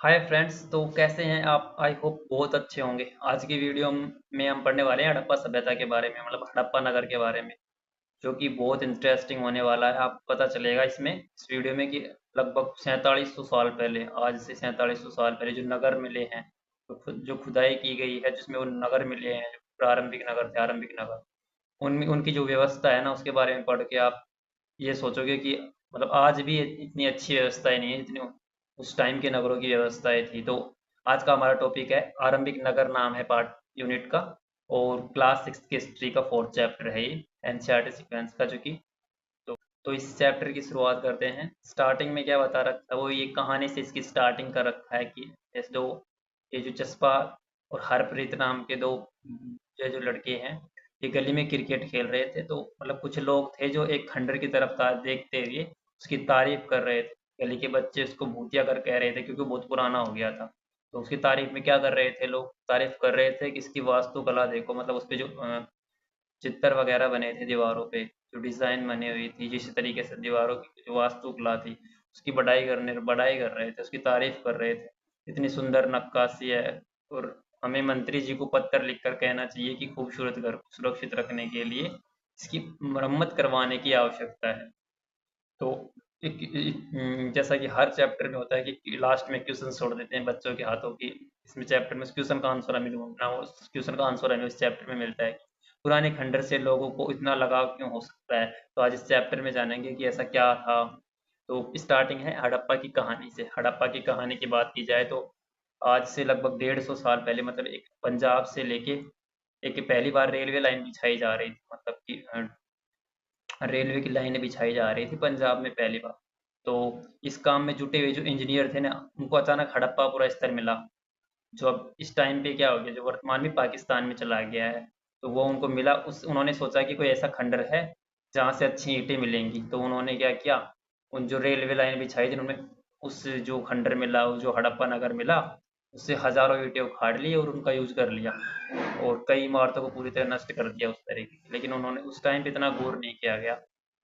Hi friends. तो कैसे हैं आप? आई होप बहुत अच्छे होंगे। आज की वीडियो में हम पढ़ने वाले हैं हड़प्पा सभ्यता के बारे में, मतलब हड़प्पा नगर के बारे में, जो कि बहुत इंटरेस्टिंग होने वाला है। आपको पता चलेगा इस वीडियो में कि लगभग 4700 साल पहले, आज से 4700 साल पहले जो नगर मिले हैं, जो खुदाई की गई है, जिसमें वो नगर मिले हैं, जो प्रारंभिक नगर थे, आरंभिक नगर, उनमें उनकी जो व्यवस्था है ना, उसके बारे में पढ़ के आप ये सोचोगे कि मतलब आज भी इतनी अच्छी व्यवस्थाएं नहीं है जितनी उस टाइम के नगरों की व्यवस्थाएं थी। तो आज का हमारा टॉपिक है आरंभिक नगर, नाम है पार्ट यूनिट का, और क्लास 6 की हिस्ट्री का 4th चैप्टर है ये, एनसीईआरटी सीक्वेंस का, जो कि तो इस चैप्टर की शुरुआत करते हैं। स्टार्टिंग में क्या बता रखा है, वो ये कहानी से इसकी स्टार्टिंग कर रखा है कि ऐसे दो, ये जो जसपा और हरप्रीत नाम के दो ये जो लड़के हैं, ये गली में क्रिकेट खेल रहे थे। तो मतलब कुछ लोग थे जो एक खंडर की तरफ था देखते हुए उसकी तारीफ कर रहे थे। गली के बच्चे उसको भूतिया कर कह रहे थे क्योंकि बहुत पुराना हो गया था। तो उसकी तारीफ में क्या कर रहे थे लोग, तारीफ कर रहे थे कि इसकी वास्तुकला देखो, मतलब उस पे जो चित्र वगैरह बने थे दीवारों पे, जो डिजाइन बनी हुई थी, जिस तरीके से दीवारों की जो वास्तुकला थी, उसकी बढ़ाई कर रहे थे, उसकी तारीफ कर रहे थे, इतनी सुंदर नक्काशी है। और हमें मंत्री जी को पत्र लिखकर कहना चाहिए कि खूबसूरत घर को सुरक्षित रखने के लिए इसकी मरम्मत करवाने की आवश्यकता है। तो जैसा कि हर चैप्टर में होता है कि लास्ट में क्वेश्चन छोड़ देते हैं बच्चों के हाथों की, इसमें चैप्टर में उस क्वेश्चन का आंसर हमें ढूंढना हो, उस क्वेश्चन का आंसर हमें उस चैप्टर में मिलता है कि पुराने खंडर से लोगों को इतना लगाव क्यों हो सकता है। तो आज इस चैप्टर में जानेंगे कि ऐसा क्या था। तो स्टार्टिंग है हड़प्पा की कहानी से। हड़प्पा की कहानी की बात की जाए तो आज से लगभग 150 साल पहले, मतलब एक पंजाब से लेके एक पहली बार रेलवे लाइन बिछाई जा रही थी, मतलब कि रेलवे की लाइनें बिछाई जा रही थी पंजाब में पहली बार। तो इस काम में जुटे हुए जो इंजीनियर थे ना, उनको अचानक हड़प्पा पूरा स्तर मिला, जो अब इस टाइम पे क्या हो गया, जो वर्तमान में पाकिस्तान में चला गया है। तो वो उनको मिला, उस उन्होंने सोचा कि कोई ऐसा खंडर है जहाँ से अच्छी ईंटें मिलेंगी। तो उन्होंने क्या किया, उन जो रेलवे लाइन बिछाई थी उन्होंने उस जो खंडर मिला, वो जो हड़प्पा नगर मिला, उससे हजारों ईंटें उखाड़ ली और उनका यूज कर लिया, और कई इमारतों को पूरी तरह नष्ट कर दिया उस तरीके की। लेकिन उन्होंने उस टाइम पे इतना गौर नहीं किया गया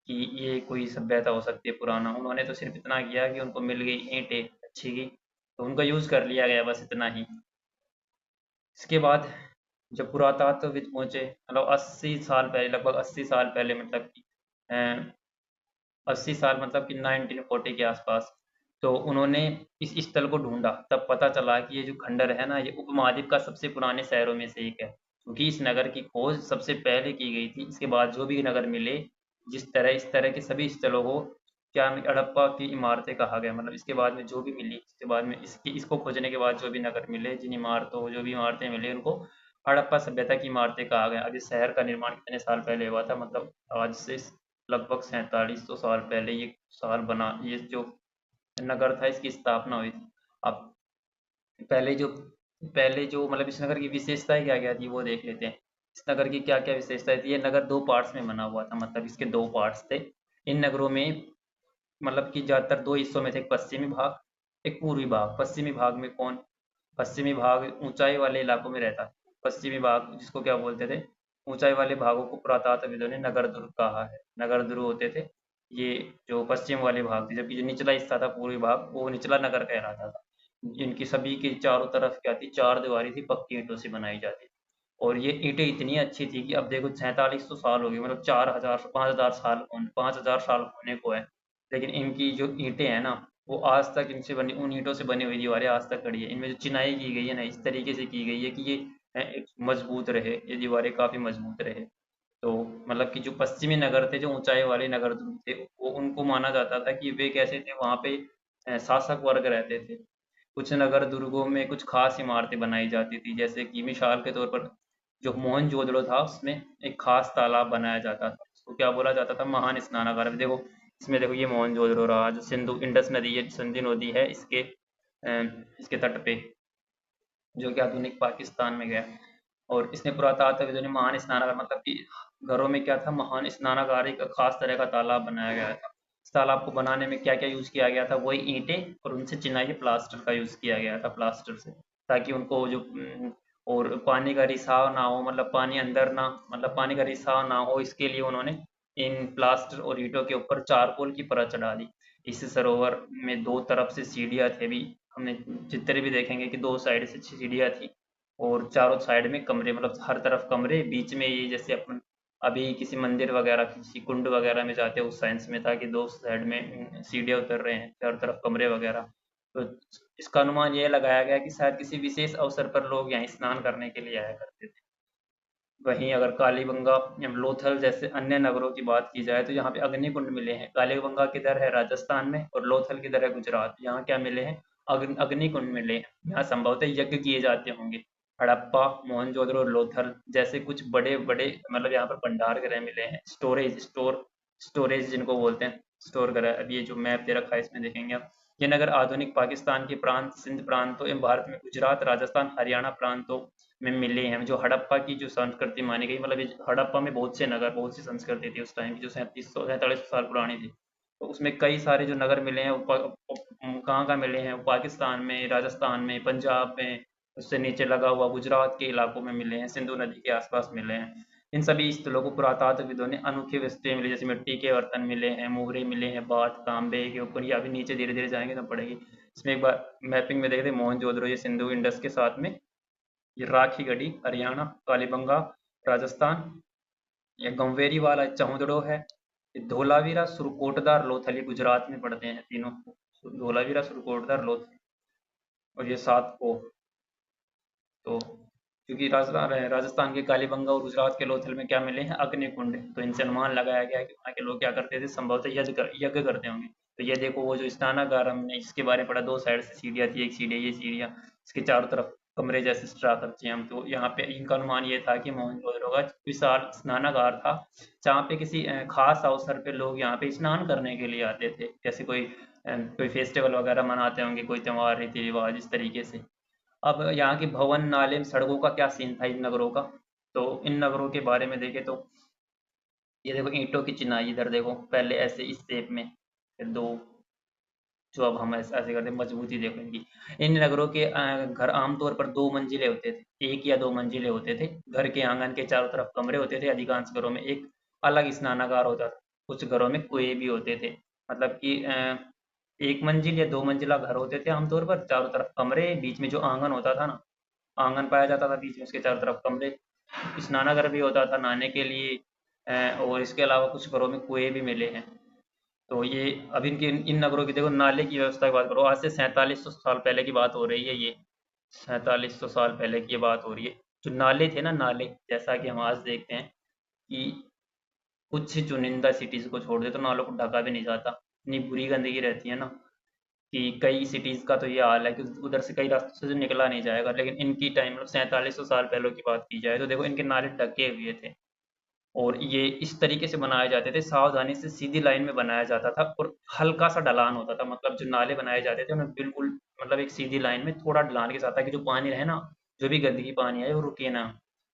कि ये कोई सभ्यता हो सकती है पुराना। उन्होंने तो सिर्फ इतना किया कि उनको मिल गई ईंटें अच्छी की, तो उनका यूज कर लिया गया, बस इतना ही। इसके बाद जब पुरातत्वविद पहुंचे, मतलब 80 साल पहले, लगभग 80 साल पहले, मतलब कि 80 साल, मतलब कि 1940 के आसपास, तो उन्होंने इस स्थल को ढूंढा। तब पता चला कि ये जो खंडर है ना, ये उपमहाद्वीप का सबसे पुराने शहरों में से एक है, क्योंकि इस नगर की खोज सबसे पहले की गई थी। इसके बाद जो भी नगर मिले, इस तरह के सभी स्थलों को क्या हड़प्पा की इमारतें कहा गया। मतलब इसके बाद में जो भी मिली, इसके बाद में इसको खोजने के बाद जो भी नगर मिले, जिन इमारतों जो भी इमारतें मिली, उनको हड़प्पा सभ्यता की इमारतें कहा गया। अब इस शहर का निर्माण कितने साल पहले हुआ था, मतलब आज से लगभग 4700 साल पहले ये साल बना, ये जो नगर था, इसकी स्थापना हुई थी। अब पहले जो पहले जो मतलब इस नगर की विशेषताएं क्या क्या थी वो देख लेते हैं। इस नगर की क्या क्या विशेषताएं थी। ये नगर दो पार्ट्स में बना हुआ था, मतलब इसके दो पार्ट्स थे। इन नगरों में मतलब कि ज्यादातर दो हिस्सों में थे, एक पश्चिमी भाग, एक पूर्वी भाग। पश्चिमी भाग में कौन, पश्चिमी भाग ऊंचाई वाले इलाकों में रहता है। पश्चिमी भाग जिसको क्या बोलते थे, ऊंचाई वाले भागों को पुरातत्वविदों ने नगर दुर्ग कहा है, नगर दुर्ग होते थे ये जो पश्चिम वाले भाग थे। जबकि जो निचला हिस्सा था पूर्वी भाग, वो निचला नगर कहलाता था। इनकी सभी के चारों तरफ क्या थी, चार दीवारी थी, पक्की ईंटों से बनाई जाती थी। और ये ईंटें इतनी अच्छी थी कि अब देखो 4700 साल हो गए, मतलब 4000 5000 साल 5000 साल होने को है, लेकिन इनकी जो ईंटें हैं ना, वो आज तक इनसे बनी, उन ईंटों से बनी हुई दीवारें आज तक खड़ी है। इनमें जो चिनाई की गई है ना, इस तरीके से की गई है कि ये एक मजबूत रहे, ये दीवारें काफी मजबूत रहे। तो मतलब कि जो पश्चिमी नगर थे, जो ऊंचाई वाले नगर थे, वो उनको माना जाता था कि वे कैसे थे, वहां पे शासक वर्ग रहते थे। कुछ नगर दुर्गों में कुछ खास इमारतें बनाई जाती थी, जैसे कि मिसाल के तौर पर जो मोहनजोदड़ो था, उसमें एक खास तालाब बनाया जाता था, उसको क्या बोला जाता था, महान स्नानागार। अब देखो इसमें देखो, ये मोहनजोदड़ो रहा, जो सिंधु इंडस नदी, ये सिंधु नदी है, इसके तट पे, जो कि आधुनिक पाकिस्तान में गया। और इसने पुरातत्वविदों ने महान स्नानागार, मतलब कि घरों में क्या था, महान स्नानागार, एक खास तरह का तालाब बनाया गया था। इस तालाब को बनाने में क्या क्या यूज किया गया था, वही ईंटें और उनसे चिनाई प्लास्टर का यूज किया गया था, प्लास्टर से, ताकि उनको जो और पानी का रिसाव ना हो, मतलब पानी अंदर ना, मतलब पानी का रिसाव ना हो, इसके लिए उन्होंने इन प्लास्टर और ईंटों के ऊपर चारकोल की परत चढ़ा दी। इस सरोवर में दो तरफ से सीढ़ियां थे भी, हमने चित्र भी देखेंगे कि दो साइड से सीढ़ियाँ थी और चारों साइड में कमरे, मतलब हर तरफ कमरे, बीच में ये जैसे अपन अभी किसी मंदिर वगैरह किसी कुंड वगैरह में जाते हैं उस साइंस में था कि दो साइड में सीढ़ियाँ उतर रहे हैं, चारों तरफ कमरे वगैरह। तो इसका अनुमान ये लगाया गया कि शायद किसी विशेष अवसर पर लोग यहाँ स्नान करने के लिए आया करते थे। वहीं अगर कालीबंगा या लोथल जैसे अन्य नगरों की बात की जाए तो यहाँ पे अग्निकुंड मिले हैं। कालीबंगा किधर है? राजस्थान में। और लोथल किधर है? गुजरात। यहाँ क्या मिले हैं? अग्निकुंड मिले हैं। यहाँ संभवतः यज्ञ किए जाते होंगे। हड़प्पा, मोहनजोदड़ो और लोथल जैसे कुछ बड़े बड़े, मतलब यहाँ पर भंडार गृह मिले हैं। स्टोरेज जिनको बोलते हैं, स्टोर गृह। अब ये जो मैप दे रखा है इसमें देखेंगे आप, ये नगर आधुनिक पाकिस्तान के प्रांत, सिंध प्रांतों एवं भारत में गुजरात, राजस्थान, हरियाणा प्रांतों में मिले हैं। जो हड़प्पा की जो संस्कृति मानी गई, मतलब हड़प्पा में बहुत से नगर, बहुत सी संस्कृति थी उस टाइम की, जो 3700 साल पुरानी थी। तो उसमें कई सारे जो नगर मिले हैं कहाँ कहाँ मिले हैं? वो पाकिस्तान में, राजस्थान में, पंजाब में, उससे नीचे लगा हुआ गुजरात के इलाकों में मिले हैं, सिंधु नदी के आसपास मिले हैं। इन सभी स्थलों को पुरातात्वविदों ने अनोखी वस्तुएं मिली, जैसे मिट्टी के बर्तन मिले हैं, मोहरे मिले हैं, बात तांबे के ऊपर। ये अभी नीचे धीरे धीरे जाएंगे तो पड़ेगी। इसमें एक बार मैपिंग में देखते मोहनजोदड़ो, ये सिंधु इंडस के साथ में, ये राखी गढ़ी हरियाणा, कालीबंगा राजस्थान, ये गंवेरी वाला चौंदड़ो है, ये धोलावीरा, सुरकोटदार, लोथल, ये गुजरात में पड़ते हैं तीनों। धोलावीरा, सुरकोटदार, लोथल और ये सात को। तो क्योंकि राजस्थान के कालीबंगा और गुजरात के लोथल में क्या मिले हैं? अग्निकुंड। तो इनसे अनुमान लगाया गया है कि वहाँ के लोग क्या करते थे? संभवतः यज्ञ करते होंगे। तो ये देखो, वो जो स्नानागार हमने इसके बारे में पढ़ा, दो साइड से सीढ़ियाँ थी, एक सीढ़ी ये सीढ़ियाँ, इसके चारों तरफ कमरे जैसे स्ट्रक्चर थे हम। तो यहाँ पे इनका अनुमान ये था कि मोहनजोदड़ो का विशाल स्नानागार था, जहाँ पे किसी खास अवसर पे लोग यहाँ पे स्नान करने के लिए आते थे। जैसे कोई फेस्टिवल वगैरह मनाते होंगे, कोई त्योहार, रीति रिवाज, इस तरीके से। अब यहाँ के भवन, नाले, सड़कों का क्या सीन था इन नगरों का? तो इन नगरों के बारे में देखें तो ये देखो ईंटों की चिनाई, इधर देखो पहले ऐसे इस शेप में, फिर दो, जो अब हम ऐसे करते हैं, मजबूती देखो इनकी। इन नगरों के घर आमतौर पर दो मंजिले होते थे, एक या दो मंजिले होते थे। घर के आंगन के चारों तरफ कमरे होते थे। अधिकांश घरों में एक अलग स्नानागार होता था। कुछ घरों में कुएं भी होते थे। मतलब कि एक मंजिल या दो मंजिला घर होते थे आमतौर पर, चारों तरफ कमरे, बीच में जो आंगन होता था ना, आंगन पाया जाता था, बीच में उसके चारों तरफ कमरे। स्नानागार भी होता था नहाने के लिए। और इसके अलावा कुछ घरों में कुएं भी मिले हैं। तो ये अब इनके इन नगरों की देखो, नाले की व्यवस्था की बात करो, आज से 4700 साल पहले की बात हो रही है ये। 4700 साल पहले की ये बात हो रही है। जो नाले थे ना, नाले, जैसा कि हम आज देखते हैं कि कुछ चुनिंदा सिटीज को छोड़ दे तो नालों को ढका भी नहीं जाता, इतनी बुरी गंदगी रहती है ना, कि कई सिटीज का तो ये हाल है कि उधर से कई रास्तों से जो निकला नहीं जाएगा। लेकिन इनकी टाइम, मतलब 4700 साल पहले की बात की जाए तो देखो इनके नाले ढके हुए थे। और ये इस तरीके से बनाए जाते थे, सावधानी से सीधी लाइन में बनाया जाता था, और हल्का सा ढलान होता था। मतलब जो नाले बनाए जाते थे उन्हें बिल्कुल, मतलब एक सीधी लाइन में थोड़ा ढलान के साथ, ताकि जो पानी रहे ना, जो भी गंदगी पानी आए वो रुके ना,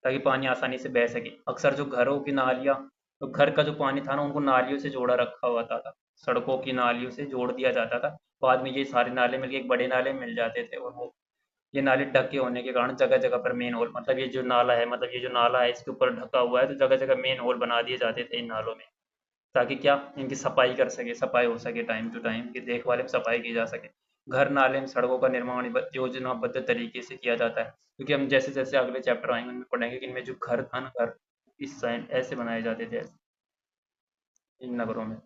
ताकि पानी आसानी से बह सके। अक्सर जो घरों की नालियाँ, तो घर का जो पानी था ना, उनको नालियों से जोड़ा रखा हुआ था, सड़कों की नालियों से जोड़ दिया जाता था। बाद में ये सारे नाले मिलके एक बड़े नाले में मिल जाते थे, और वो ये नाले ढके होने के कारण जगह जगह पर मेन होल, मतलब ये जो नाला है, मतलब ये जो नाला है इसके ऊपर ढका हुआ है, तो जगह जगह मेन होल बना दिए जाते थे इन नालों में, ताकि क्या, इनकी सफाई कर सके, सफाई हो सके टाइम टू टाइम, की देखभाल में सफाई की जा सके। घर, नाले में सड़कों का निर्माण योजनाबद्ध तरीके से किया जाता है, क्योंकि हम जैसे जैसे अगले चैप्टर आएंगे उनमें पढ़ेंगे कि इनमें जो घर था ना, घर इस साइड ऐसे बनाए जाते थे, इन नगरों में।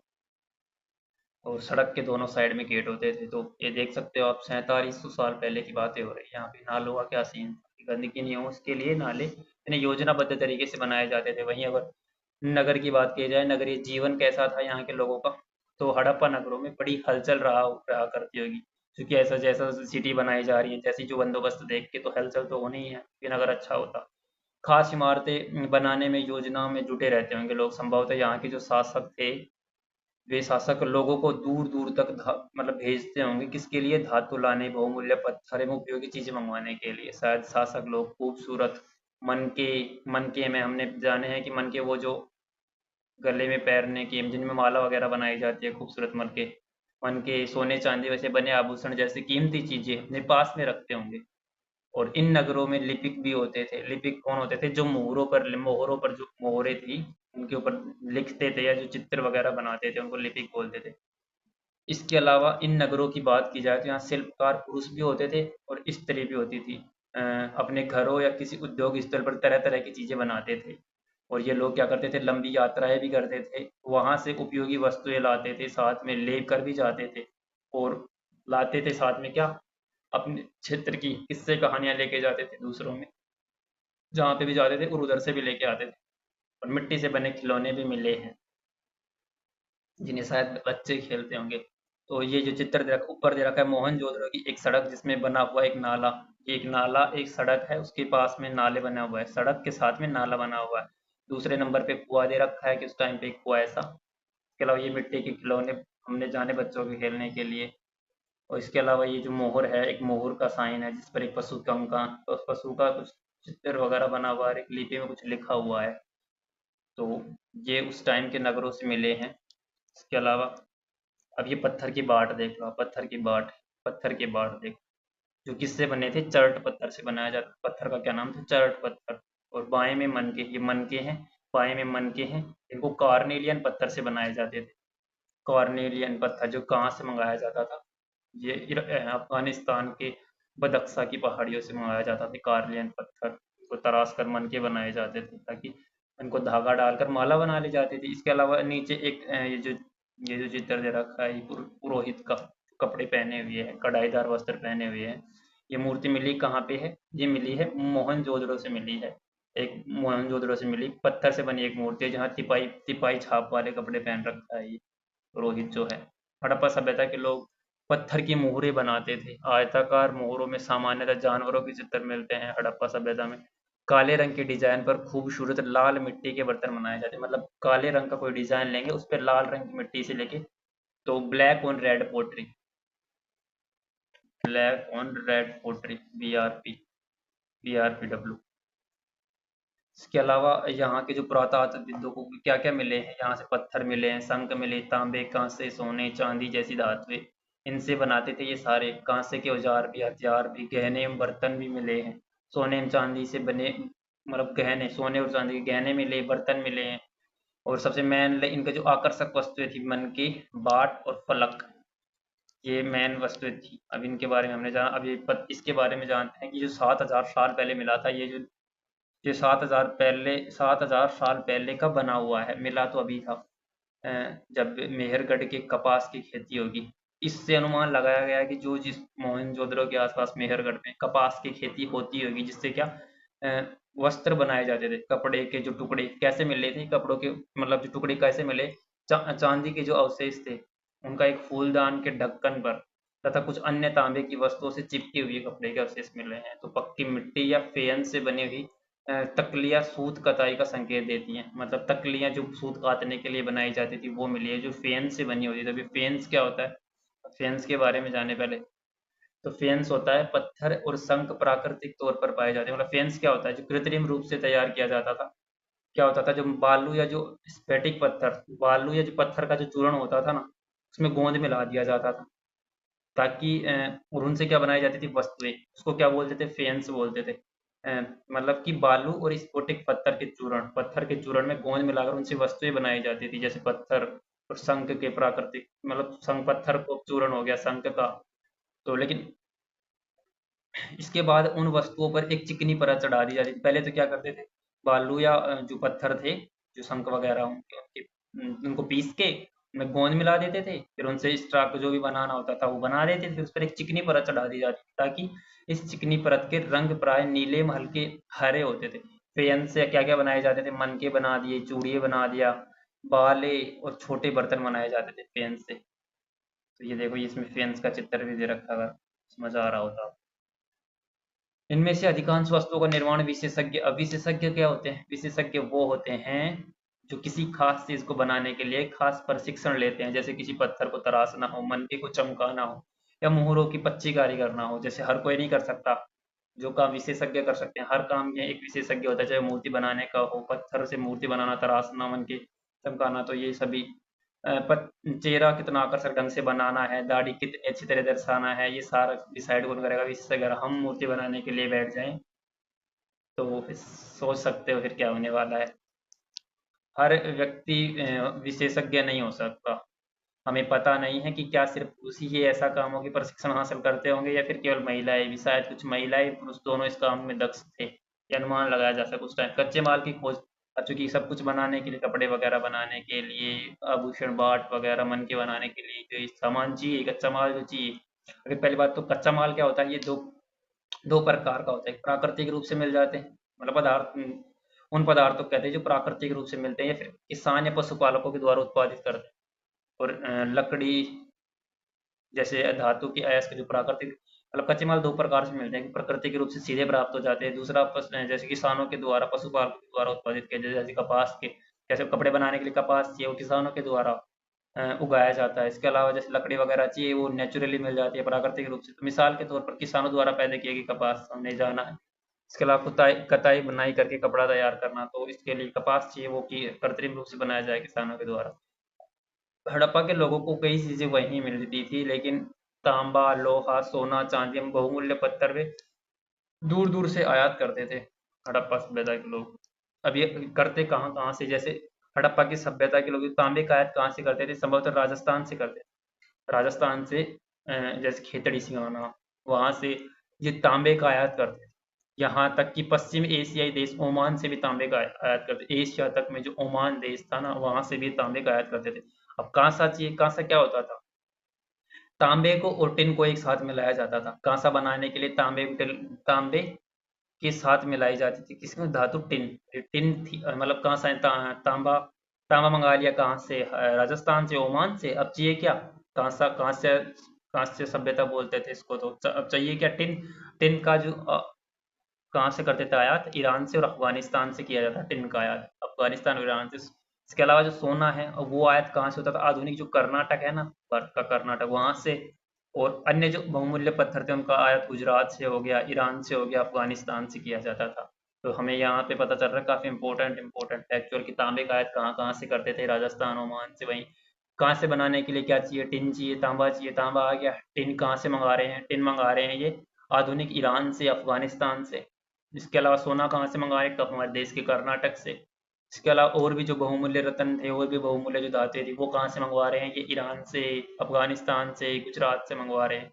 और सड़क के दोनों साइड में गेट होते थे। तो ये देख सकते हो आप, 4700 साल पहले की बातें हो रही है। यहाँ पे नालों का क्या सीन था, गंदगी नहीं हो उसके लिए नाले इन्हें योजनाबद्ध तरीके से बनाए जाते थे। वहीं अगर नगर की बात की जाए, नगरीय जीवन कैसा था यहाँ के लोगों का, तो हड़प्पा नगरों में बड़ी हलचल रहा करती होगी, क्योंकि ऐसा जैसा सिटी बनाई जा रही है, जैसी जो बंदोबस्त देख के तो हलचल तो होनी ही है कि नगर अच्छा होता। खास इमारतें बनाने में, योजना में जुटे रहते होंगे लोग। संभवतः यहाँ के जो शासक थे, वे शासक लोगों को दूर दूर तक मतलब भेजते होंगे, किसके लिए? धातु लाने, बहुमूल्य पत्थर एवं उपयोगी चीजें मंगवाने के लिए। शायद शासक लोग खूबसूरत मनके, मनके में हमने जाने हैं कि मनके वो जो गले में पहनने की, जिनमें माला वगैरह बनाई जाती है, खूबसूरत मनके, मनके सोने चांदी वैसे बने आभूषण जैसे कीमती चीजें अपने पास में रखते होंगे। और इन नगरों में लिपिक भी होते थे। लिपिक कौन होते थे? जो मोहरों पर जो मोहरें थी, उनके ऊपर लिखते थे या जो चित्र वगैरह बनाते थे, उनको लिपिक बोलते थे। इसके अलावा इन नगरों की बात की जाए तो यहाँ शिल्पकार पुरुष भी होते थे और स्त्री भी होती थी। अपने घरों या किसी उद्योग स्थल पर तरह तरह की चीजें बनाते थे। और ये लोग क्या करते थे, लंबी यात्राएं भी करते थे, वहां से उपयोगी वस्तुएं लाते थे, साथ में ले कर भी जाते थे। और लाते थे साथ में क्या, अपने क्षेत्र की किस्से कहानियां लेके जाते थे दूसरों में, जहाँ पे भी जाते थे और उधर से भी लेके आते थे। और मिट्टी से बने खिलौने भी मिले हैं जिन्हें शायद बच्चे खेलते होंगे। तो ये जो चित्र दे रखा, ऊपर दे रखा है मोहनजोदड़ो की एक सड़क जिसमें बना हुआ एक नाला। एक नाला, एक सड़क है, उसके पास में नाले बना हुआ है, सड़क के साथ में नाला बना हुआ है। दूसरे नंबर पे कुआं दे रखा है कि उस टाइम पे एक कुआं ऐसा। इसके अलावा ये मिट्टी के खिलौने हमने जाने बच्चों के खेलने के लिए। और इसके अलावा ये जो मोहर है, एक मोहर का साइन है जिस पर एक पशु का तो उस पशु का कुछ चित्र वगैरह बना हुआ है, एक लिपि में कुछ लिखा हुआ है। तो ये उस टाइम के नगरों से मिले हैं। इसके अलावा अब ये पत्थर की बाट देख लो, पत्थर की बाट, पत्थर की बाट देख, जो किससे बने थे, चर्ट पत्थर से बनाया जाता, पत्थर का क्या नाम था, चर्ट पत्थर। और बाएं में मनके, ये मनके हैं, बाएं में मनके हैं, इनको कार्नेलियन पत्थर से बनाए जाते थे। कार्नेलियन पत्थर जो कहाँ से मंगाया जाता था, ये अफगानिस्तान के बदख्शा की पहाड़ियों से मंगाया जाता था। कार्लियन पत्थर को तराश कर मन के बनाए जाते थे ताकि उनको धागा डालकर माला बना ली जाती थी। इसके अलावा नीचे एक ये जो चित्र दे रखा है, ये पुरोहित का कपड़े पहने हुए है, कढ़ाईदार वस्त्र पहने हुए हैं। ये मूर्ति मिली कहाँ पे है, ये मिली है मोहनजोदड़ो से मिली है। एक मोहनजोदड़ो से मिली पत्थर से बनी एक मूर्ति है जहाँ तिपाई तिपाई छाप वाले कपड़े पहन रखा है ये पुरोहित जो है। हड़प्पा सभ्यता के लोग पत्थर की मोहरें बनाते थे। आयताकार मोहरों में सामान्यतः जानवरों के चित्र मिलते हैं हड़प्पा सभ्यता में। काले रंग के डिजाइन पर खूबसूरत लाल मिट्टी के बर्तन बनाए जाते हैं, मतलब काले रंग का कोई डिजाइन लेंगे उस पर लाल रंग की मिट्टी से लेके, तो black on red pottery, black on red pottery, BRPW। इसके अलावा यहाँ के जो पुरातात्विदों को क्या क्या मिले हैं, यहाँ से पत्थर मिले हैं, शंख मिले, तांबे, कांसे, सोने, चांदी जैसी धातुएं, इनसे बनाते थे ये सारे। कांसे के औजार भी, हथियार भी, गहने एवं बर्तन भी मिले हैं। सोने एवं चांदी से बने, मतलब गहने, सोने और चांदी के गहने मिले, बर्तन मिले हैं। और सबसे मेन इनका जो आकर्षक वस्तुएं थी, मन की बाट और फलक, ये मेन वस्तुएं थी। अब इनके बारे में हमने जाना। अब इसके बारे में जानते हैं कि जो 7,000 साल पहले मिला था, ये 7,000 साल पहले का बना हुआ है। मिला तो अभी था जब मेहरगढ़ के कपास की खेती होगी। इससे अनुमान लगाया गया है कि जो जिस मोहनजोदड़ो के आसपास मेहरगढ़ में कपास की खेती होती होगी, जिससे क्या वस्त्र बनाए जाते थे। कपड़े के जो टुकड़े कैसे मिले थे, कपड़ों के मतलब जो टुकड़े कैसे मिले, चांदी के जो अवशेष थे उनका एक फूलदान के ढक्कन पर तथा कुछ अन्य तांबे की वस्तुओं से चिपके हुए कपड़े के अवशेष मिले हैं। तो पक्की मिट्टी या फेयन से बनी हुई तकलियाँ सूत कताई का संकेत देती हैं, मतलब तकलियाँ जो सूत कातने के लिए बनाई जाती थी वो मिली है, जो फेन से बनी होती है। तभी फेन्स क्या होता है, फेन्स के बारे में जाने पहले। तो फेन्स होता है पत्थर और शंख प्राकृतिक तौर पर पाए जाते हैं। मतलब फेन्स क्या होता है, जो कृत्रिम रूप से तैयार किया जाता था। क्या होता था, जो बालू या जो स्फेटिक पत्थर, बालू या जो पत्थर का जो चूर्ण होता था ना, उसमें गोंद मिला दिया जाता था ताकि और उनसे क्या बनाई जाती थी वस्तुएं, उसको क्या बोलते थे, फेन्स बोलते थे। मतलब कि बालू और स्फोटिक पत्थर के चूर्ण में गोंद मिलाकर उनसे वस्तुएं बनाई जाती थी, जैसे पत्थर और शंख के प्राकृतिक, मतलब शंख पत्थर को चूर्ण हो गया शंख का। तो लेकिन इसके बाद उन वस्तुओं पर एक चिकनी परत चढ़ा दी जाती थी। पहले तो क्या करते थे, बालू या जो पत्थर थे, जो शंख वगैरह उनके उनके उनको पीस के उनमें गोंद मिला देते थे, फिर उनसे स्ट्रक जो भी बनाना होता था वो बना देते थे, फिर उस पर एक चिकनी परत चढ़ा दी जाती थी ताकि इस चिकनी परत के रंग प्राय नीले में हल्के हरे होते थे। फेन से क्या क्या बनाए जाते थे, मनके बना दिए, चूड़िए बना दिया, बाले और छोटे बर्तन बनाए जाते थे फेन से। तो ये देखो, इसमें फेन्स का चित्र भी दे रखा है, समझ आ रहा होता। इनमें से अधिकांश वस्तुओं का निर्माण विशेषज्ञ, अब विशेषज्ञ क्या होते हैं, विशेषज्ञ वो होते हैं जो किसी खास चीज को बनाने के लिए खास प्रशिक्षण लेते हैं। जैसे किसी पत्थर को तराशना हो, मनके को चमकाना हो, या मोहरों की पच्चीकारी करना हो। जैसे हर कोई नहीं कर सकता, जो काम विशेषज्ञ कर सकते हैं, हर काम में एक विशेषज्ञ होता है, चाहे मूर्ति बनाने का हो, पत्थर से मूर्ति बनाना, तराशना, मनके चमकाना, तो ये सभी चेहरा कितना आकर्षक ढंग से बनाना है, दाढ़ी कितनी अच्छी तरह दर्शाना है, ये सारा डिसाइड कौन करेगा, इससे अगर हम मूर्ति बनाने के लिए बैठ जाएं तो फिर सोच सकते हो फिर क्या होने वाला है। हर व्यक्ति विशेषज्ञ नहीं हो सकता। हमें पता नहीं है कि क्या सिर्फ उसी ही ऐसा कामों की प्रशिक्षण हासिल करते होंगे या फिर केवल महिलाएं भी, शायद कुछ महिलाएं पुरुष दोनों इस काम में दक्ष थे, ये अनुमान लगाया जा सकता है। उस टाइम कच्चे माल की खोज, अब चूंकि सब कुछ बनाने के लिए, कपड़े वगैरह बनाने के लिए, आभूषण बाट वगैरह मन के बनाने के लिए जो ये सामान चाहिए, कच्चा माल जो चाहिए। अगर पहली बात तो कच्चा माल क्या होता है, ये दो दो प्रकार का होता है। एक प्राकृतिक रूप से मिल जाते हैं, मतलब पदार्थ, उन पदार्थों को कहते हैं जो प्राकृतिक रूप से मिलते हैं या फिर किसान या पशुपालकों के द्वारा उत्पादित करते हैं। और लकड़ी जैसे धातु की अयस्क जो प्राकृतिक, मतलब कच्चे माल दो प्रकार से मिलते हैं, एक प्राकृतिक रूप से सीधे प्राप्त हो जाते हैं, दूसरा जैसे किसानों के द्वारा, पशुपालकों के द्वारा उत्पादित किया जाए, जैसे कपास के, जैसे कपड़े बनाने के लिए कपास चाहिए वो किसानों के द्वारा उगाया जाता है। इसके अलावा जैसे लकड़ी वगैरह चाहिए वो नेचुरली मिल जाती है प्राकृतिक रूप से। तो मिसाल के तौर पर किसानों द्वारा पैदा किया गया कपास हमने जाना है। इसके अलावा कुताई कताई बुनाई करके कपड़ा तैयार करना, तो इसके लिए कपास चाहिए वो कि कृत्रिम रूप से बनाया जाए किसानों के द्वारा। हड़प्पा के लोगों को कई चीजें वहीं मिलती थी, लेकिन तांबा, लोहा, सोना, चांदी एवं बहुमूल्य पत्थर वे दूर दूर से आयात करते थे। हड़प्पा सभ्यता के लोग अब ये करते कहाँ कहाँ से, जैसे हड़प्पा की सभ्यता के लोग तांबे का आयात कहाँ से करते थे, संभवतः राजस्थान से करते थे। राजस्थान से जैसे खेतड़ी सिंगाना, वहां से ये तांबे का आयात करते थे। यहाँ तक कि पश्चिम एशियाई देश ओमान से भी तांबे का आयात करते, एशिया तक में जो ओमान देश था ना, वहां से भी तांबे का आयात करते थे। अब कांसा चाहिए, कांसा क्या होता था, तांबे को और टिन को एक साथ मिलाया जाता था। कांसा बनाने के लिए तांबे के साथ मिलाई जाती थी, किसमें, धातु टिन। टिन थी, मतलब कांसा तांबा, तांबा मंगा लिया कहाँ से, राजस्थान से, ओमान से। अब चाहिए क्या, कांसा, कांस्य, कांस्य सभ्यता बोलते थे इसको। तो अब चाहिए क्या, टिन। टिन का जो कहाँ से करते थे आयात, ईरान से और अफगानिस्तान से किया जाता, टिन का आयात अफगानिस्तान और ईरान से। इसके अलावा जो सोना है वो आयात कहाँ से होता था, आधुनिक जो कर्नाटक है ना, भारत का कर्नाटक, वहां से। और अन्य जो बहुमूल्य पत्थर थे उनका आयात गुजरात से हो गया, ईरान से हो गया, अफगानिस्तान से किया जाता था। तो हमें यहाँ पे पता चल रहा है काफी इंपॉर्टेंट इंपॉर्टेंट एक्चुअल की तांबे का आयात कहाँ कहाँ से करते थे, राजस्थान, ओमान से। वहीं कहाँ से बनाने के लिए क्या चाहिए, टिन चाहिए, तांबा चाहिए, तांबा आ गया। टिन कहाँ से मंगा रहे हैं, टिन मंगा रहे हैं ये आधुनिक ईरान से, अफगानिस्तान से। इसके अलावा सोना कहाँ से मंगा रहे हैं, हमारे देश के कर्नाटक से। इसके अलावा और भी जो बहुमूल्य रत्न थे, और भी बहुमूल्य जो धातुएं थी, वो कहाँ से मंगवा रहे हैं, ये ईरान से, अफगानिस्तान से, गुजरात से मंगवा रहे हैं।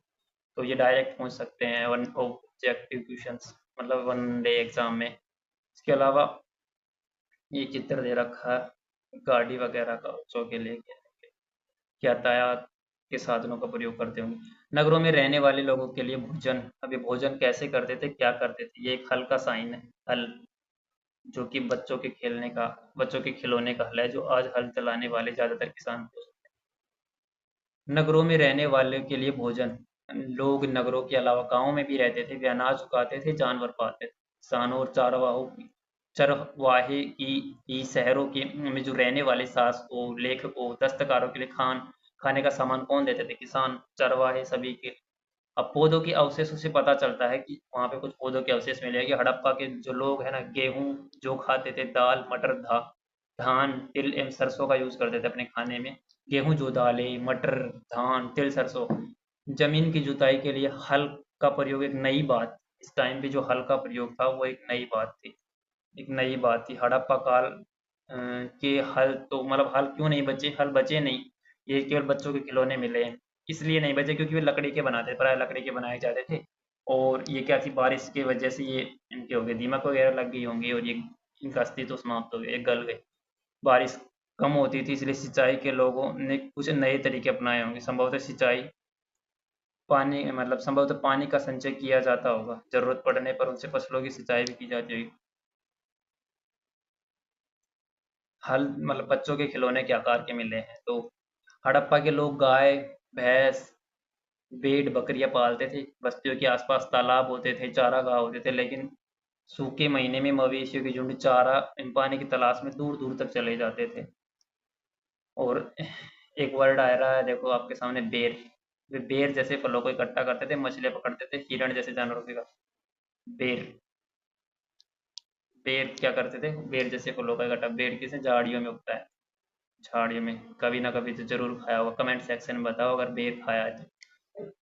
तो ये डायरेक्ट पूछ सकते हैं वन ऑब्जेक्टिव क्वेश्चंस, मतलब वन डे एग्जाम में। इसके अलावा ये चित्र दे रखा है गाड़ी वगैरह का, बच्चों के लिए यातायात के साधनों का प्रयोग करते होंगे। नगरों में रहने वाले लोगों के लिए भोजन, अभी भोजन कैसे करते थे, क्या करते थे, ये एक हल का साइन है। हल, जो कि बच्चों के खेलने का, बच्चों के खिलौने का हल है, जो आज हल चलाने वाले ज्यादातर किसान। नगरों में रहने वाले के लिए भोजन, लोग नगरों के अलावा गांवों में भी रहते थे, वे अनाज उगाते थे, जानवर पालते थे। किसानों और चरवाहे की शहरों के में जो रहने वाले शासकों, लेखकों, दस्तकारों के लिए खाने का सामान कौन देते थे, किसान, चरवाहे, सभी के। अब पौधों के अवशेषों से पता चलता है कि वहां पे कुछ पौधों के अवशेष मिले हैं कि हड़प्पा के जो लोग हैं ना, गेहूं जो खाते थे, दाल, मटर, धान, तिल एवं सरसों का यूज करते थे अपने खाने में। गेहूं जो दालें, मटर, धान, तिल, सरसों। जमीन की जुताई के लिए हल का प्रयोग एक नई बात, इस टाइम पे जो हल का प्रयोग था वो एक नई बात थी, एक नई बात थी। हड़प्पा काल के हल, तो मतलब हल क्यों नहीं बचे, हल बचे नहीं, ये केवल बच्चों के खिलौने मिले हैं। इसलिए नहीं बचे क्योंकि वे लकड़ी के बनाते, प्राय लकड़ी के बनाए जाते थे। और ये क्या थी, बारिश की वजह से ये इनके हो गए, दीमक वगैरह लग गई होंगी, और ये इनका अस्तित्व समाप्त हो गया, ये गल गए। बारिश कम होती थी, इसलिए सिंचाई के लोगों ने कुछ नए तरीके अपनाए होंगे, संभवतः सिंचाई, पानी, मतलब संभवतः पानी का संचय किया जाता होगा, जरूरत पड़ने पर उनसे फसलों की सिंचाई भी की जाती होगी। हल, मतलब बच्चों के खिलौने के आकार के मिले हैं। तो हड़प्पा के लोग गाय, भैंस, भेड़, बकरियां पालते थे। बस्तियों के आसपास तालाब होते थे, चारागाह होते थे, लेकिन सूखे महीने में मवेशियों के झुंड चारा एवं पानी की तलाश में दूर दूर तक चले जाते थे। और एक वर्ड आ रहा है देखो आपके सामने, बेर। वे बेर जैसे फलों को इकट्ठा करते थे, मछलियां पकड़ते थे, हिरण जैसे जानवरों के का बेर। बेर क्या करते थे, बेर जैसे फलों का इकट्ठा, बेर किसे, झाड़ियों में उगता है, झाड़ियों में कभी ना कभी तो जरूर खाया होगा, कमेंट सेक्शन में बताओ अगर बेर खाया है तो।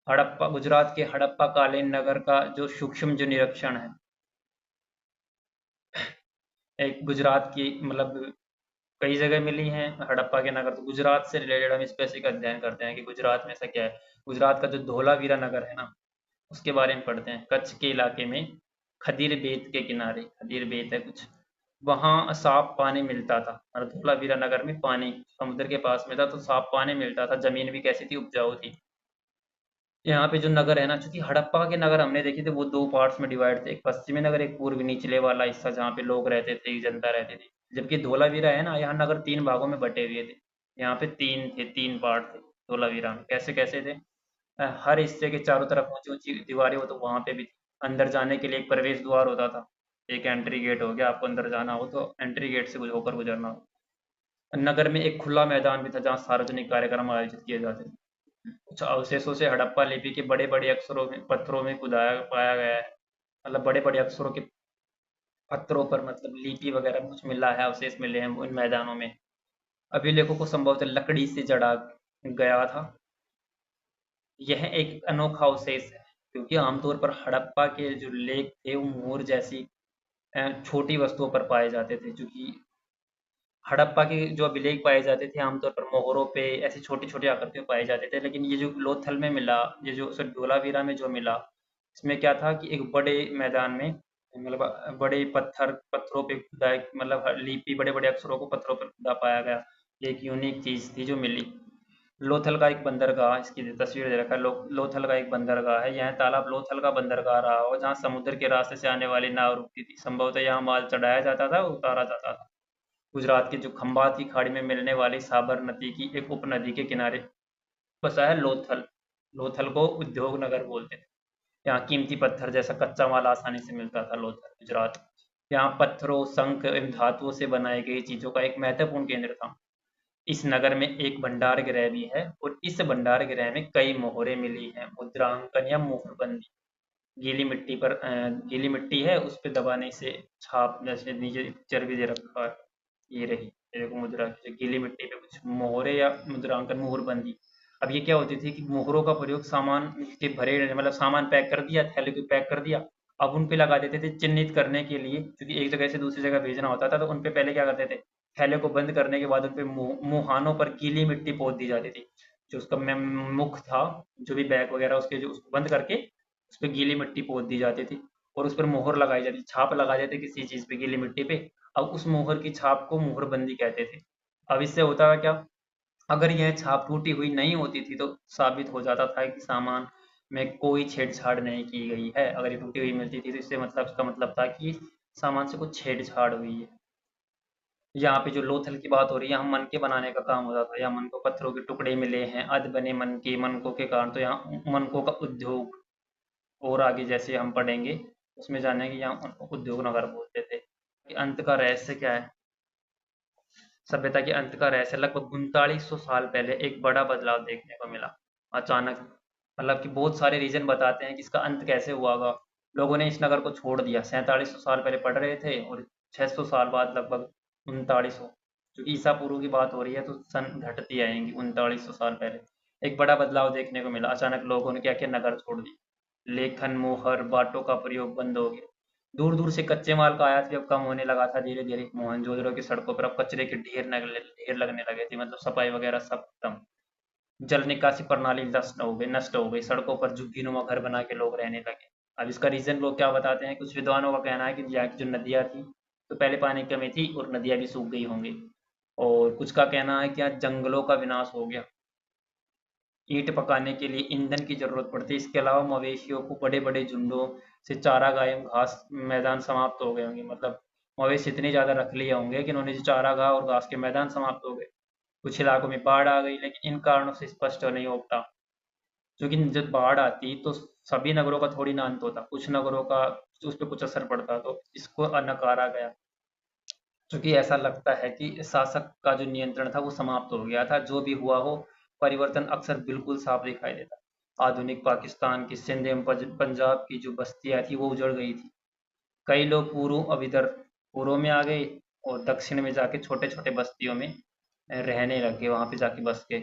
हड़प्पा, गुजरात के हड़प्पा कालीन नगर का जो सूक्ष्म जो निरीक्षण है, एक गुजरात की, मतलब कई जगह मिली हैं हड़प्पा के नगर। तो गुजरात से रिलेटेड हम स्पेसिफिक अध्ययन करते हैं कि गुजरात में ऐसा क्या है। गुजरात का जो धोलावीरा नगर है ना, उसके बारे में पढ़ते हैं। कच्छ के इलाके में खदीर बेत के किनारे, खदीर बेत है कुछ, वहाँ साफ पानी मिलता था। और धोलावीरा नगर में पानी समुद्र के पास में था, तो साफ पानी मिलता था। जमीन भी कैसी थी, उपजाऊ थी। यहाँ पे जो नगर है ना, चूंकि हड़प्पा के नगर हमने देखे थे वो दो पार्ट्स में डिवाइड थे, एक पश्चिमी नगर, एक पूर्वी निचले वाला हिस्सा जहाँ पे लोग रहते थे, जनता रहती थी। जबकि धोलावीरा है ना, यहाँ नगर तीन भागों में बटे हुए थे। यहाँ पे तीन थे, तीन पार्ट थे धोलावीरा में। कैसे कैसे थे? हर हिस्से के चारों तरफ ऊंची ऊंची दीवारें हो, तो वहां पे भी थी। अंदर जाने के लिए एक प्रवेश द्वार होता था, एक एंट्री गेट हो गया। आपको अंदर जाना हो तो एंट्री गेट से होकर गुजरना हो। नगर में एक खुला मैदान भी था जहाँ सार्वजनिक कार्यक्रम आयोजित किए जाते थे। कुछ अवशेषों से हड़प्पा लिपि के बड़े बड़े अक्षरों में, पत्थरों में खुदाया पाया गया है। मतलब बड़े बड़े अक्षरों के पत्थरों पर, मतलब लिपि वगैरह कुछ मिला है, अवशेष मिले हैं उन मैदानों में। अभिलेखों को संभवतः लकड़ी से जड़ा गया था। यह एक अनोखा अवशेष है, क्योंकि आमतौर पर हड़प्पा के जो लेख थे वो मोर जैसी छोटी वस्तुओं पर पाए जाते थे। क्योंकि हड़प्पा के जो अभिलेख पाए जाते थे आमतौर पर मोहरों पे ऐसी छोटी छोटी आकृतियां पाए जाते थे। लेकिन ये जो लोथल में मिला, ये जो सॉरी धोलावीरा में जो मिला, इसमें क्या था कि एक बड़े मैदान में, मतलब बड़े पत्थरों पे खुदा, मतलब लिपि बड़े बड़े अक्षरों को पत्थरों पर खुदा पाया गया। ये एक यूनिक चीज थी जो मिली। लोथल का एक बंदरगाह, इसकी तस्वीर दे रखा है। लोथल का एक बंदरगाह है। यह तालाब लोथल का बंदरगाह रहा हो, जहाँ समुद्र के रास्ते से आने वाली नाव रुकती थी। संभवतः यहाँ माल चढ़ाया जाता था और उतारा जाता था। गुजरात की जो खंबात की खाड़ी में मिलने वाली साबरमती की एक उपनदी के किनारे बसा है लोथल। लोथल को उद्योग नगर बोलते थे। यहाँ कीमती पत्थर जैसा कच्चा माल आसानी से मिलता था। लोथल गुजरात, यहाँ पत्थरों, शंख एवं धातुओं से बनाई गई चीजों का एक महत्वपूर्ण केंद्र था। इस नगर में एक भंडार गृह भी है, और इस भंडार गृह में कई मोहरें मिली हैं, मुद्रांकन या मोहरबंदी। गीली मिट्टी पर गीली मिट्टी है, उस पे दबाने से छाप, जैसे नीचे पिक्चर भी दे रखा है, ये रही, ये देखो मुद्रा की गीली मिट्टी पे कुछ मोहरे या मुद्रांकन, मोहरबंदी। अब ये क्या होती थी कि मोहरों का प्रयोग सामान के भरे, मतलब सामान पैक कर दिया, थैले को पैक कर दिया, अब उन पे लगा देते थे चिन्हित करने के लिए, क्योंकि एक जगह से दूसरी जगह भेजना होता था। तो उन पे पहले क्या करते थे, थैले को बंद करने के बाद उन पे मुहानों पर गीली मिट्टी पोत दी जाती थी। जो उसका मुख था, जो भी बैग वगैरह उसके, जो उसको बंद करके उस पे गीली मिट्टी पोत दी जाती थी, और उस पर मोहर लगाई जाती थी, छाप लगा देते किसी चीज पे, गीली मिट्टी पे। अब उस मोहर की छाप को मोहरबंदी कहते थे। अब इससे होता था क्या, अगर यह छाप टूटी हुई नहीं होती थी तो साबित हो जाता था कि सामान में कोई छेड़छाड़ नहीं की गई है। अगर ये टूटी हुई मिलती थी तो इससे मतलब, उसका मतलब था कि सामान से कुछ छेड़छाड़ हुई है। यहाँ पे जो लोथल की बात हो रही है, यहाँ मन के बनाने का काम होता था। यहाँ मन को पत्थरों के टुकड़े मिले हैं, अध बने मन के, मनकों के कारण। तो यहाँ मनकों का उद्योग, और आगे जैसे हम पढ़ेंगे उसमें जानेंगे, यहाँ उनको उद्योग नगर बोलते थे। कि अंत का रहस्य क्या है, सभ्यता के अंत का रहस्य, लगभग 3900 साल पहले एक बड़ा बदलाव देखने को मिला अचानक। मतलब कि बहुत सारे रीजन बताते हैं कि इसका अंत कैसे हुआ होगा। लोगों ने इस नगर को छोड़ दिया, 4700 साल पहले पढ़ रहे थे, और 600 साल बाद लगभग 3900, क्योंकि ईसा पूर्व की बात हो रही है तो सन घटती आएंगी 3900 साल पहले। एक बड़ा बदलाव देखने को मिला अचानक। लोगों ने क्या किया, नगर छोड़ दी। लेखन, मोहर, बाटों का प्रयोग बंद हो गया। दूर दूर से कच्चे माल का आयात भी अब कम होने लगा था धीरे धीरे। मोहनजोदड़ो की सड़कों पर अब कचरे के ढेर लगने लगे थे, मतलब सफाई वगैरह सब खत्म। जल निकासी प्रणाली नष्ट हो गई। सड़कों पर झुग्गीनुमा घर बना के लोग रहने लगे। अब इसका रीजन लोग क्या बताते हैं, कुछ विद्वानों का कहना है कि यहाँ की जो नदियाँ थी, तो पहले पानी की कमी थी और नदियाँ भी सूख गई होंगी। और कुछ का कहना है कि यहाँ जंगलों का विनाश हो गया, ईंट पकाने के लिए ईंधन की जरूरत पड़ती है। इसके अलावा मवेशियों को बड़े बड़े झुंडों से चारागाह एवं घास मैदान समाप्त हो गए होंगे। मतलब मवेशी इतने ज्यादा रख लिए होंगे कि उन्होंने जो चारागाह और घास के मैदान समाप्त हो गए। कुछ इलाकों में बाढ़ आ गई, लेकिन इन कारणों से स्पष्ट नहीं होता। क्योंकि जब बाढ़ आती तो सभी नगरों का थोड़ी ना अंत होता, कुछ नगरों का उस पर कुछ असर पड़ता, तो इसको नकारा गया। क्योंकि ऐसा लगता है कि शासक का जो नियंत्रण था वो समाप्त हो गया था। जो भी हुआ हो, परिवर्तन अक्सर बिल्कुल साफ दिखाई देता। आधुनिक पाकिस्तान की सिंध एवं पंजाब की जो बस्तियां थी वो उजड़ गई थी। कई लोग पूर्व अब इधर पूर्व में आ गए, और दक्षिण में जाके छोटे छोटे बस्तियों में रहने लग गए, वहां पे जाके बस गए।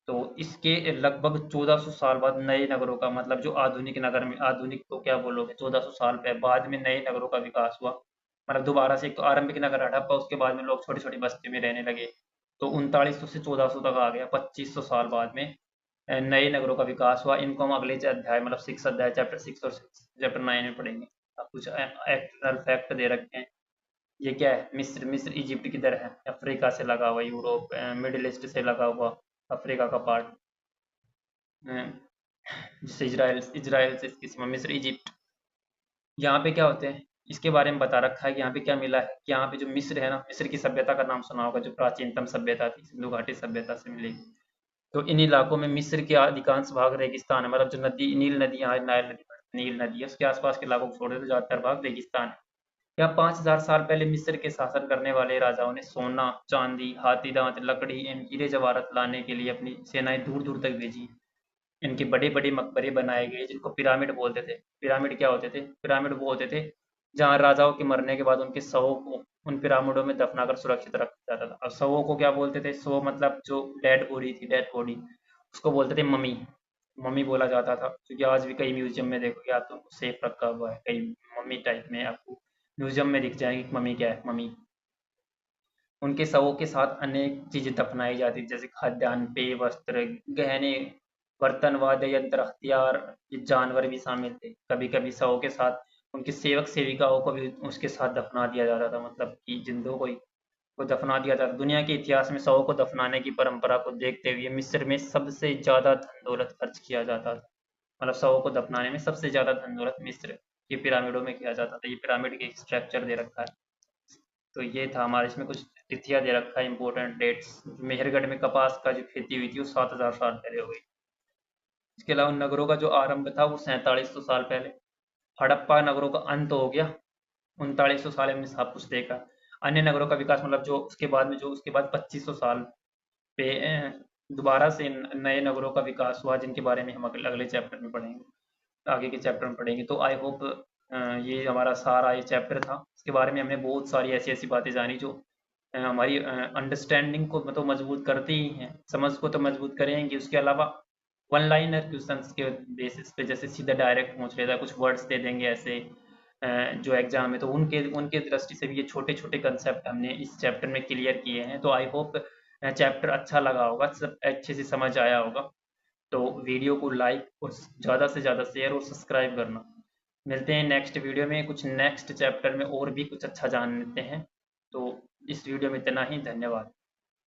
तो इसके लगभग 1400 साल बाद नए नगरों का, मतलब जो आधुनिक नगर में, आधुनिक तो क्या बोलोगे, 1400 साल बाद में नए नगरों का विकास हुआ। मतलब दोबारा से एक तो आरंभिक नगर हड़प्पा, उसके बाद में लोग छोटी छोटी बस्ती में रहने लगे, तो 3900 से 1400 तक आ गया, 2500 साल बाद में नए नगरों का विकास हुआ। इनको हम अगले अध्याय मतलब 6 अध्याय चैप्टर 6 और चैप्टर 9 में पढ़ेंगे। अब कुछ एक्टर्नल फैक्ट दे रखे हैं। ये क्या है, मिस्र, मिस्र इजिप्ट किधर है, अफ्रीका से लगा हुआ, यूरोप मिडिल ईस्ट से लगा हुआ अफ्रीका का पार्ट, जिससे इसराइल, इसराइल से इसकी मिस्र इजिप्ट। यहाँ पे क्या होते हैं, इसके बारे में बता रखा है कि यहाँ पे क्या मिला है कि यहाँ पे जो मिस्र है ना, मिस्र की सभ्यता का नाम सुना होगा, जो प्राचीनतम सभ्यता थी, सिंधु घाटी सभ्यता से मिली। तो इन इलाकों में मिस्र के अधिकांश भाग रेगिस्तान है, मतलब जो नदी, नील नदी, यहाँ नाइल नदी, नील नदी है, उसके आसपास के इलाकों को छोड़ दे तो ज्यादातर भाग रेगिस्तान है। यहाँ 5000 साल पहले मिस्र के शासन करने वाले राजाओं ने सोना, चांदी, हाथी दांत, लकड़ी एवं हीरे जवाहरात लाने के लिए अपनी सेनाएं दूर दूर तक भेजी। इनके बड़े बड़े मकबरे बनाए गए, जिनको पिरामिड बोलते थे। पिरामिड क्या होते थे, पिरामिड वो होते थे जहाँ राजाओं के मरने के बाद उनके शवों को उन पिरामिडों में दफनाकर सुरक्षित रखा जाता था। अब शवों को क्या बोलते थे, शव मतलब जो डेड बॉडी थी, डेड बॉडी, उसको बोलते थे मम्मी। मम्मी बोला जाता था, क्योंकि आज भी कई म्यूजियम में देखोगे आप, तो सेफ रखा हुआ है कई मम्मी टाइप में, आपको म्यूजियम में दिख जाएगी कि मम्मी क्या है, मम्मी। उनके शवों के साथ अनेक चीजें दफनाई जाती, जैसे खाद्यान्न, पेय, वस्त्र, गहने, बर्तन, वाद्य यंत्र, हथियार, ये जानवर भी शामिल थे। कभी कभी शवों के साथ उनके सेवक सेविकाओं को भी उसके साथ दफना दिया जाता था, मतलब कि जिंदों को दफना दिया जाता। दुनिया के इतिहास में शवों को दफनाने की परंपरा को देखते हुए मिस्र में सबसे ज्यादा धन दौलत खर्च किया जाता था। मतलब शवों को दफनाने में सबसे ज्यादा धन दौलत मिस्र के पिरामिडों में किया जाता था। ये पिरामिड के स्ट्रक्चर दे रखा है। तो ये था हमारे, इसमें कुछ तिथियां दे रखा है, इंपॉर्टेंट डेट्स। मेहरगढ़ में कपास का जो खेती हुई थी वो 7000 साल पहले हो गई। इसके अलावा नगरों का जो आरंभ था वो 4700 साल पहले। हड़प्पा नगरों का अंत हो गया 3900 साल, हमने सब कुछ देखा। अन्य नगरों का विकास मतलब जो उसके बाद में, जो उसके बाद 2500 साल पे दोबारा से नए नगरों का विकास हुआ, जिनके बारे में हम अगले चैप्टर में पढ़ेंगे, आगे के चैप्टर में पढ़ेंगे। तो आई होप ये हमारा सारा ये चैप्टर था, इसके बारे में हमने बहुत सारी ऐसी ऐसी बातें जानी जो हमारी अंडरस्टैंडिंग को तो मजबूत करती ही हैं, समझ को तो मजबूत करेंगी। उसके अलावा वन लाइनर क्वेश्चंस के बेसिस पे, जैसे सीधा डायरेक्ट पूछ लेता है, कुछ वर्ड्स दे देंगे ऐसे जो एग्जाम है, तो उनके उनके दृष्टि से भी ये छोटे छोटे कंसेप्ट हमने इस चैप्टर में क्लियर किए हैं। तो आई होप चैप्टर अच्छा लगा होगा, सब अच्छे से समझ आया होगा। तो वीडियो को लाइक और ज़्यादा से ज़्यादा शेयर और सब्सक्राइब करना। मिलते हैं नेक्स्ट वीडियो में, कुछ नेक्स्ट चैप्टर में और भी कुछ अच्छा जान लेते हैं। तो इस वीडियो में इतना ही, धन्यवाद।